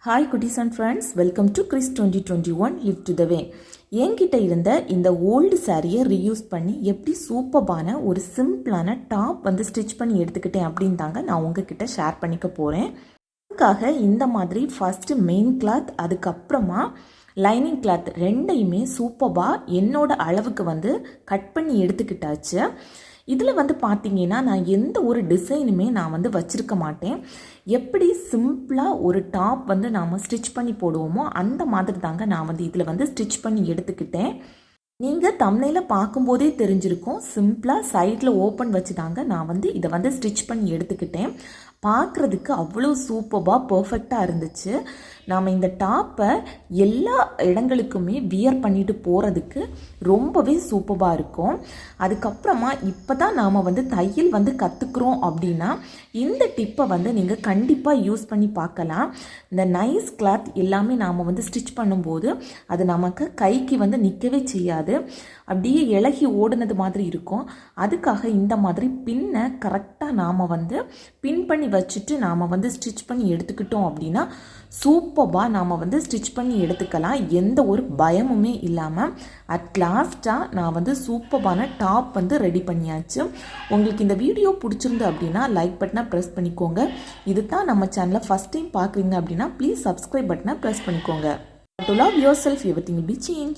Hi குட்டீஸ் and friends, welcome to Chris 2021 live to the way. என்கிட்ட இருந்த இந்த ஓல்டு சாரியை ரீயூஸ் பண்ணி எப்படி சூப்பரான ஒரு சிம்பிளான டாப் வந்து ஸ்டிச் பண்ணி எடுத்துக்கிட்டேன் அப்படின்னு தாங்க நான் உங்ககிட்ட ஷேர் பண்ணிக்க போகிறேன். அதுக்காக இந்த மாதிரி ஃபஸ்ட்டு மெயின் கிளாத், அதுக்கப்புறமா லைனிங் கிளாத் ரெண்டையுமே சூப்பராக என்னோட அளவுக்கு வந்து கட் பண்ணி எடுத்துக்கிட்டாச்சு. இதில் வந்து பார்த்தீங்கன்னா நான் எந்த ஒரு டிசைனுமே நான் வந்து வச்சுருக்க மாட்டேன். எப்படி சிம்பிளாக ஒரு டாப் வந்து நாம் ஸ்டிச் பண்ணி போடுவோமோ அந்த மாதிரி தாங்க நான் வந்து இதில் வந்து ஸ்டிச் பண்ணி எடுத்துக்கிட்டேன். நீங்கள் தம்ப்நெயிலில் பார்க்கும்போதே தெரிஞ்சிருக்கும், சிம்பிளாக சைடில் ஓப்பன் வச்சு தாங்க நான் வந்து இதை வந்து ஸ்டிச் பண்ணி எடுத்துக்கிட்டேன். பார்க்குறதுக்கு அவ்வளோ சூப்பராக பர்ஃபெக்டாக இருந்துச்சு. நாம் இந்த டாப்பை எல்லா இடங்களுக்குமே வியர் பண்ணிட்டு போகிறதுக்கு ரொம்பவே சூப்பராக இருக்கும். அதுக்கப்புறமா இப்போ தான் நாம் வந்து தையல் வந்து கற்றுக்குறோம் அப்படின்னா இந்த டிப்பை வந்து நீங்கள் கண்டிப்பாக யூஸ் பண்ணி பார்க்கலாம். இந்த நைஸ் கிளாத் எல்லாமே நாம் வந்து ஸ்டிச் பண்ணும்போது அது நமக்கு கைக்கு வந்து நிற்கவே செய்யாது, அப்படியே இலகி ஓடுனது மாதிரி இருக்கும். அதுக்காக இந்த மாதிரி பின்னை கரெக்டாக நாம் வந்து பின் பண்ணி வச்சுட்டு நாம் வந்து ஸ்டிச் பண்ணி எடுத்துக்கிட்டோம் அப்படின்னா சூப்பராக நாம் வந்து ஸ்டிச் பண்ணி எடுத்துக்கலாம், எந்த ஒரு பயமுமே இல்லாமல். அட் லாஸ்ட்டாக நான் வந்து சூப்பரான டாப் வந்து ரெடி பண்ணியாச்சு. உங்களுக்கு இந்த வீடியோ பிடிச்சிருந்து அப்படின்னா லைக் பட்டனை ப்ரெஸ் பண்ணிக்கோங்க. இது தான் நம்ம சேனலை ஃபஸ்ட் டைம் பார்க்குறீங்க அப்படின்னா ப்ளீஸ் சப்ஸ்கிரைப் பட்டனை ப்ரெஸ் பண்ணிக்கோங்க. To love yourself, everything will be changed.